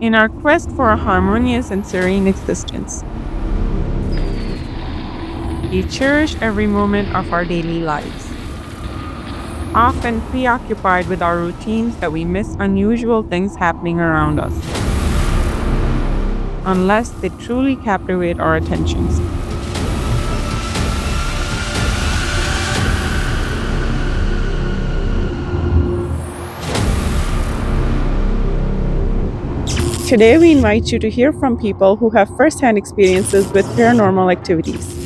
in our quest for a harmonious and serene existence. We cherish every moment of our daily lives, often preoccupied with our routines that we miss unusual things happening around us, unless they truly captivate our attentions. Today, we invite you to hear from people who have first-hand experiences with paranormal activities.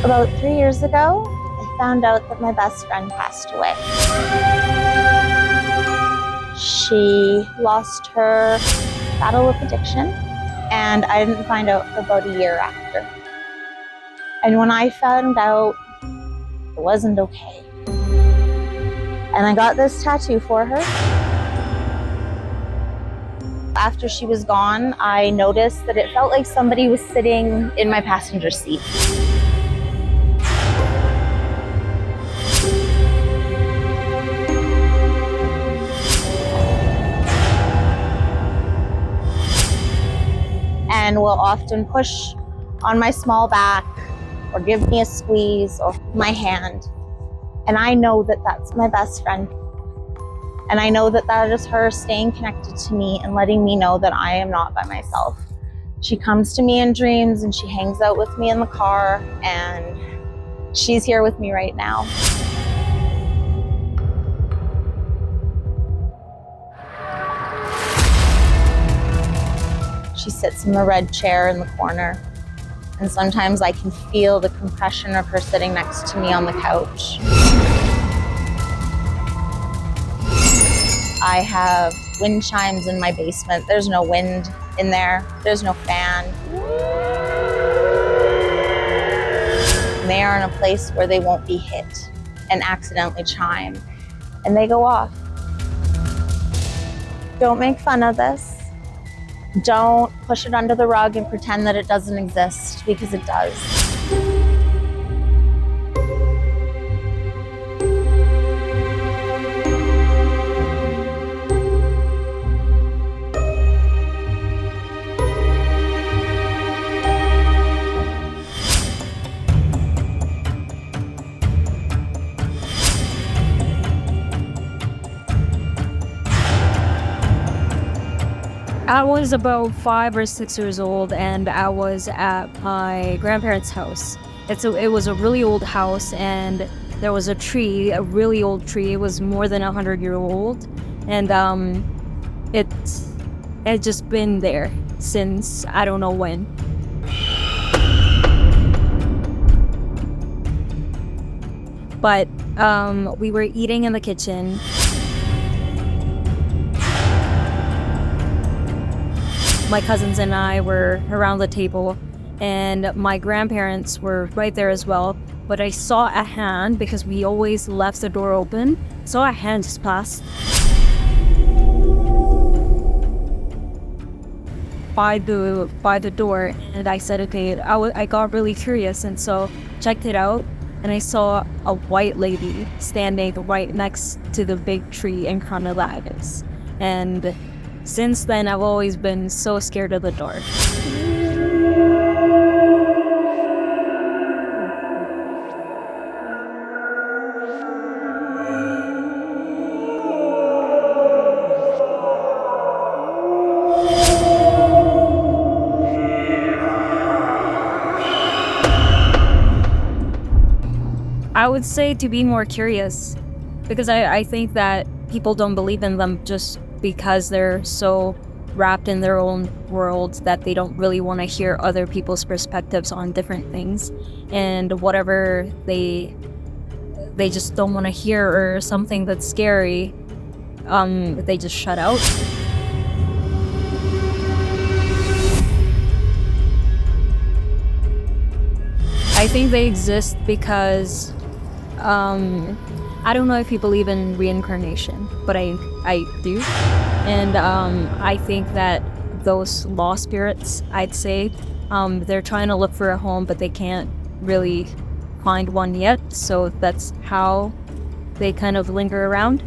About 3 years ago, I found out that my best friend passed away. She lost her battle with addiction, and I didn't find out for about a year after. And when I found out, it wasn't okay. And I got this tattoo for her. After she was gone, I noticed that it felt like somebody was sitting in my passenger seat. And will often push on my small back or give me a squeeze or my hand. And I know that that's my best friend. And I know that that is her staying connected to me and letting me know that I am not by myself. She comes to me in dreams and she hangs out with me in the car, and she's here with me right now. She sits in the red chair in the corner, and sometimes I can feel the compression of her sitting next to me on the couch. I have wind chimes in my basement. There's no wind in there. There's no fan. And they are in a place where they won't be hit and accidentally chime, and they go off. Don't make fun of this. Don't push it under the rug and pretend that it doesn't exist, because it does. I was about 5 or 6 years old, and I was at my grandparents' house. It was a really old house, and there was a tree, a really old tree. It was more than 100-year old, and it had just been there since I don't know when. But we were eating in the kitchen. My cousins and I were around the table, and my grandparents were right there as well. But I saw a hand, because we always left the door open. Saw a hand just pass by the door, and I said, okay. I got really curious, and so checked it out, and I saw a white lady standing right next to the big tree in front of that. And since then, I've always been so scared of the dark. I would say to be more curious, because I think that people don't believe in them just because they're so wrapped in their own world that they don't really want to hear other people's perspectives on different things, and whatever they just don't want to hear, or something that's scary, they just shut out. I think they exist because I don't know if you believe in reincarnation, but I do. And I think that those lost spirits, I'd say, they're trying to look for a home, but they can't really find one yet. So that's how they kind of linger around.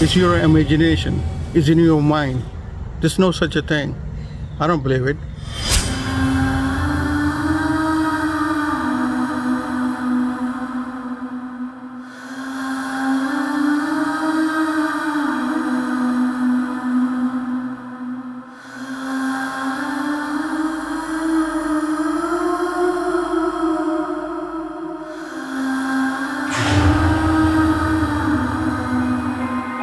It's your imagination. It's in your mind. There's no such a thing. I don't believe it.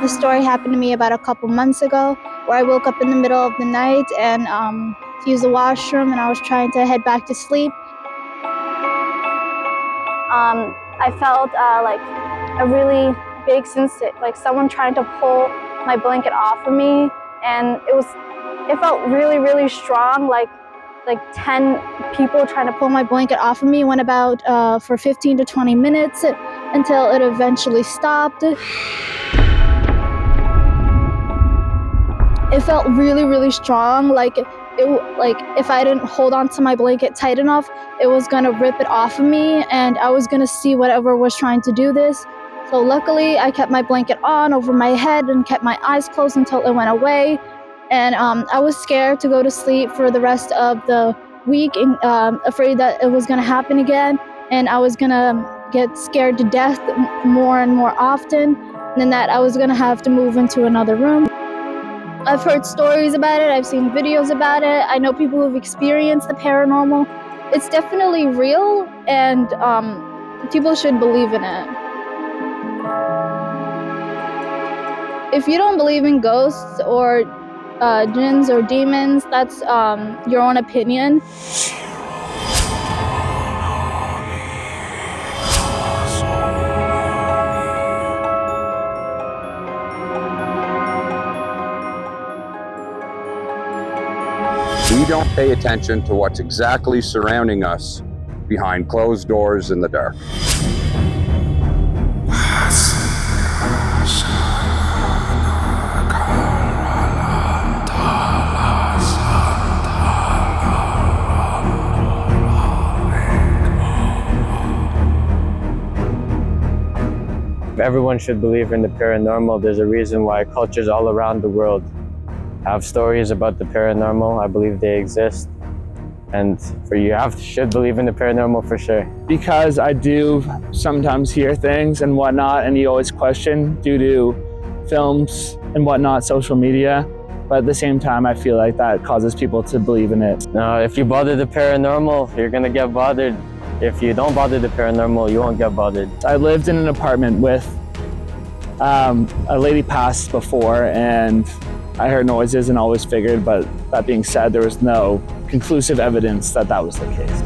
The story happened to me about a couple months ago, where I woke up in the middle of the night and to use the washroom, and I was trying to head back to sleep. I felt like a really big sense, like someone trying to pull my blanket off of me, and it felt really, really strong, like 10 people trying to pull my blanket off of me. Went about for 15 to 20 minutes until it eventually stopped. It felt really, really strong, like if I didn't hold on to my blanket tight enough, it was gonna rip it off of me, and I was gonna see whatever was trying to do this. So luckily, I kept my blanket on over my head and kept my eyes closed until it went away. And I was scared to go to sleep for the rest of the week, and afraid that it was gonna happen again, and I was gonna get scared to death more and more often, and that I was gonna have to move into another room. I've heard stories about it, I've seen videos about it, I know people who've experienced the paranormal. It's definitely real, and people should believe in it. If you don't believe in ghosts or jinns or demons, that's your own opinion. We don't pay attention to what's exactly surrounding us behind closed doors in the dark. Everyone should believe in the paranormal. There's a reason why cultures all around the world have stories about the paranormal. I believe they exist. And should believe in the paranormal for sure. Because I do sometimes hear things and whatnot, and you always question due to films and whatnot, social media. But at the same time, I feel like that causes people to believe in it. Now, if you bother the paranormal, you're gonna get bothered. If you don't bother the paranormal, you won't get bothered. I lived in an apartment with a lady passed before, and I heard noises and always figured, but that being said, there was no conclusive evidence that that was the case.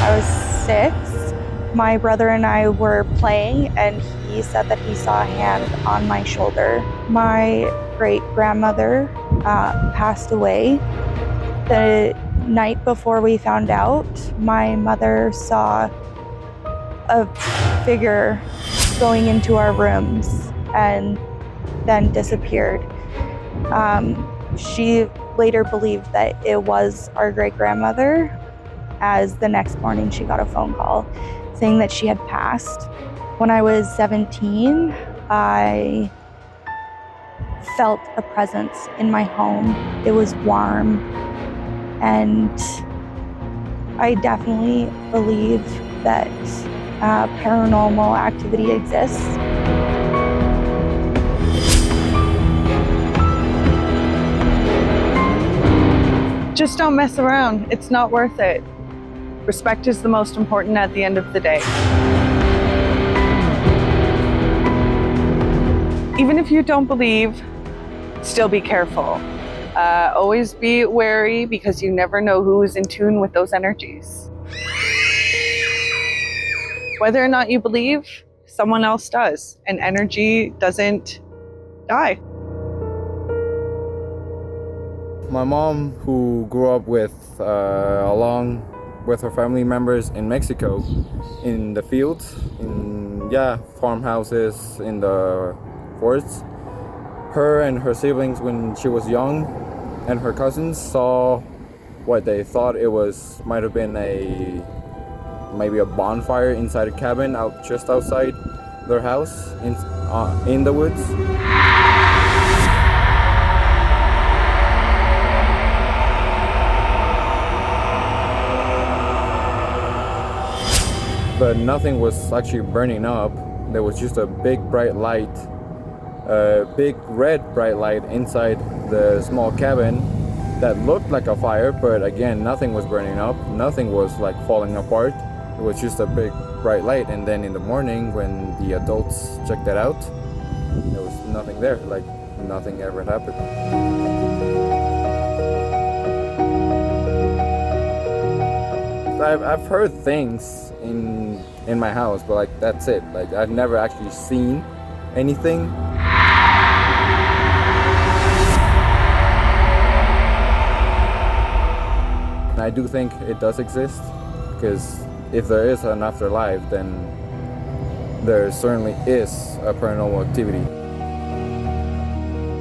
I was 6. My brother and I were playing, and he said that he saw a hand on my shoulder. My great-grandmother passed away. The night before we found out, my mother saw a figure going into our rooms and then disappeared. She later believed that it was our great-grandmother, as the next morning she got a phone call saying that she had passed. When I was 17, I felt a presence in my home. It was warm, and I definitely believe that paranormal activity exists. Just don't mess around. It's not worth it. Respect is the most important at the end of the day. Even if you don't believe, still be careful. Always be wary because you never know who is in tune with those energies. Whether or not you believe, someone else does, and energy doesn't die. My mom, who grew up with along with her family members in Mexico, in the fields, in farmhouses, in the forests. Her and her siblings, when she was young, and her cousins saw what they thought it was might have been maybe a bonfire inside a cabin just outside their house in the woods. But nothing was actually burning up. There was just a big bright light, a big red bright light inside the small cabin that looked like a fire, but again, nothing was burning up, nothing was like falling apart. It was just a big bright light. And then in the morning when the adults checked that out, there was nothing there, like nothing ever happened. I've heard things in my house, but like that's it. Like I've never actually seen anything. I do think it does exist, because if there is an afterlife, then there certainly is a paranormal activity.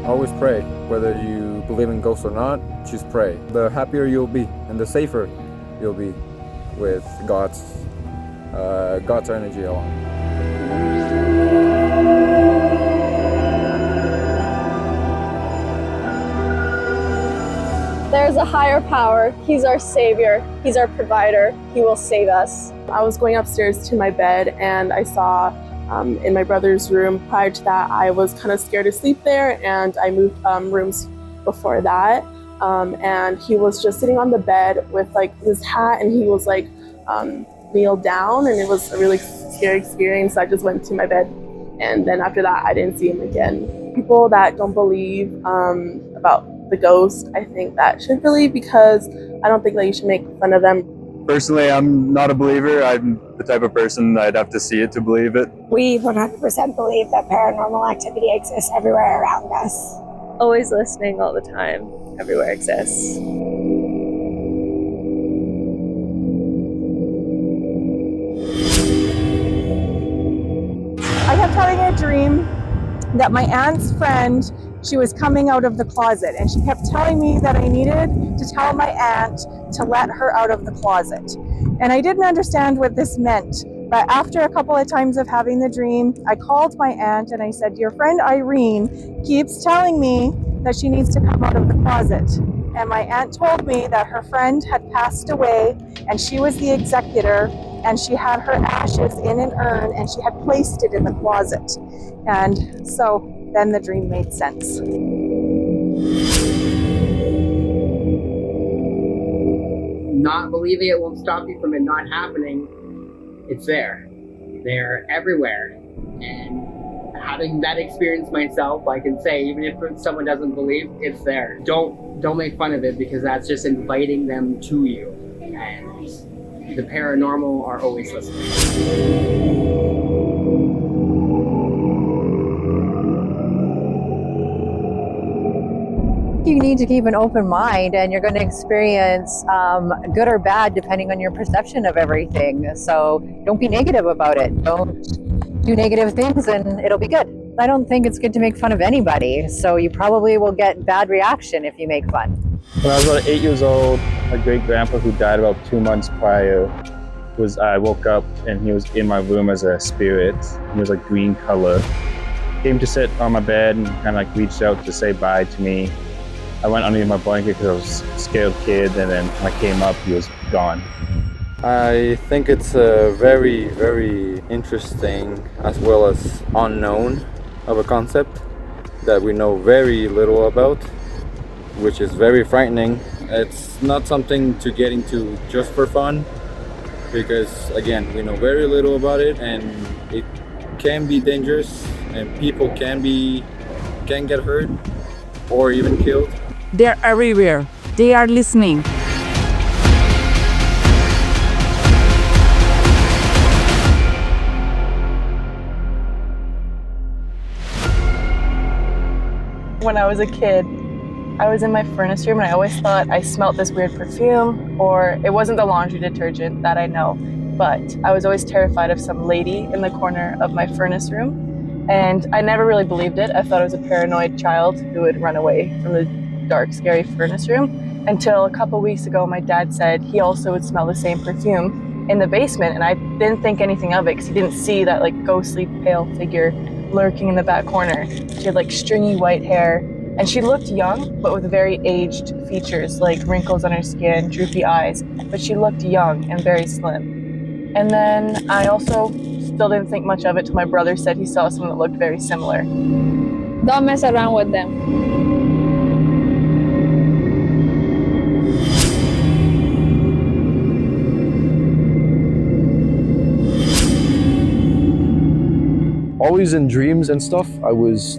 Always pray. Whether you believe in ghosts or not, just pray. The happier you'll be and the safer you'll be with God's energy along. There's a higher power. He's our savior. He's our provider. He will save us. I was going upstairs to my bed and I saw in my brother's room. Prior to that, I was kind of scared to sleep there, and I moved rooms before that. And he was just sitting on the bed with like his hat, and he was like kneeled down, and it was a really scary experience. So I just went to my bed, and then after that, I didn't see him again. People that don't believe about the ghost, I think that should believe, because I don't think that you should make fun of them. Personally, I'm not a believer. I'm the type of person I'd have to see it to believe it. We 100% believe that paranormal activity exists everywhere around us. Always listening all the time. Everywhere exists. I kept having a dream that my aunt's friend, she was coming out of the closet, and she kept telling me that I needed to tell my aunt to let her out of the closet. And I didn't understand what this meant. But after a couple of times of having the dream, I called my aunt and I said, "Your friend Irene keeps telling me that she needs to come out of the closet." And my aunt told me that her friend had passed away and she was the executor, and she had her ashes in an urn and she had placed it in the closet. And so then the dream made sense. Not believing it won't stop you from it not happening. It's there. They're everywhere. And having that experience myself, I can say, even if someone doesn't believe, it's there. Don't make fun of it, because that's just inviting them to you. And the paranormal are always listening. You need to keep an open mind, and you're going to experience good or bad depending on your perception of everything. So don't be negative about it. Don't do negative things and it'll be good. I don't think it's good to make fun of anybody, so you probably will get bad reaction if you make fun. When I was about 8 years old, my great-grandpa, who died about 2 months prior, I woke up and he was in my room as a spirit. He was like green color. Came to sit on my bed and kind of like reached out to say bye to me. I went underneath my blanket because I was a scared kid, and then when I came up, he was gone. I think it's a very, very interesting as well as unknown of a concept that we know very little about, which is very frightening. It's not something to get into just for fun, because again, we know very little about it, and it can be dangerous and people can get hurt. or even killed. They're everywhere. They are listening. When I was a kid, I was in my furnace room and I always thought I smelled this weird perfume, or it wasn't the laundry detergent, that I know, but I was always terrified of some lady in the corner of my furnace room, and I never really believed it. I thought it was a paranoid child who would run away from the dark, scary furnace room, until a couple weeks ago my dad said he also would smell the same perfume in the basement, and I didn't think anything of it because he didn't see that like ghostly pale figure lurking in the back corner. She had like stringy white hair, and she looked young, but with very aged features, like wrinkles on her skin, droopy eyes, but she looked young and very slim. And then I also still didn't think much of it till my brother said he saw someone that looked very similar. Don't mess around with them. Always in dreams and stuff, I always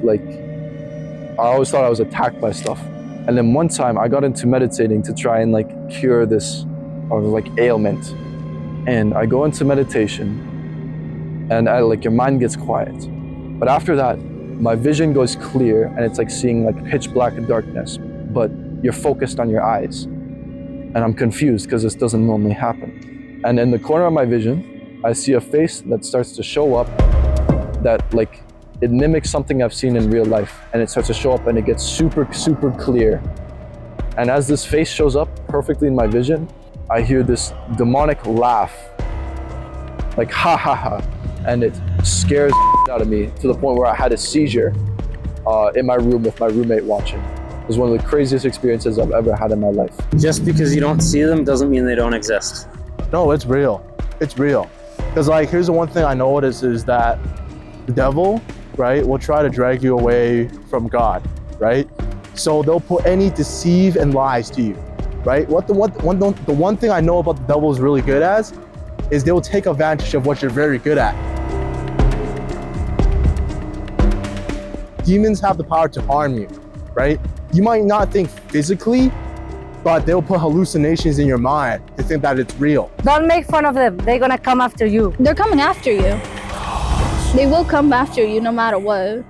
thought I was attacked by stuff. And then one time I got into meditating to try and like cure this ailment. And I go into meditation and your mind gets quiet. But after that, my vision goes clear and it's like seeing like pitch black darkness, but you're focused on your eyes. And I'm confused because this doesn't normally happen. And in the corner of my vision, I see a face that starts to show up that it mimics something I've seen in real life, and it starts to show up and it gets super, super clear. And as this face shows up perfectly in my vision, I hear this demonic laugh, like ha ha ha, and it scares the out of me to the point where I had a seizure in my room with my roommate watching. It was one of the craziest experiences I've ever had in my life. Just because you don't see them doesn't mean they don't exist. No, it's real. It's real. Because here's the one thing I noticed is that the devil, right, will try to drag you away from God, right? So they'll put any deceive and lies to you, right? The one thing I know about the devil is really good at is they will take advantage of what you're very good at. Demons have the power to harm you, right? You might not think physically, but they'll put hallucinations in your mind to think that it's real. Don't make fun of them. They're gonna come after you. They're coming after you. They will come after you no matter what.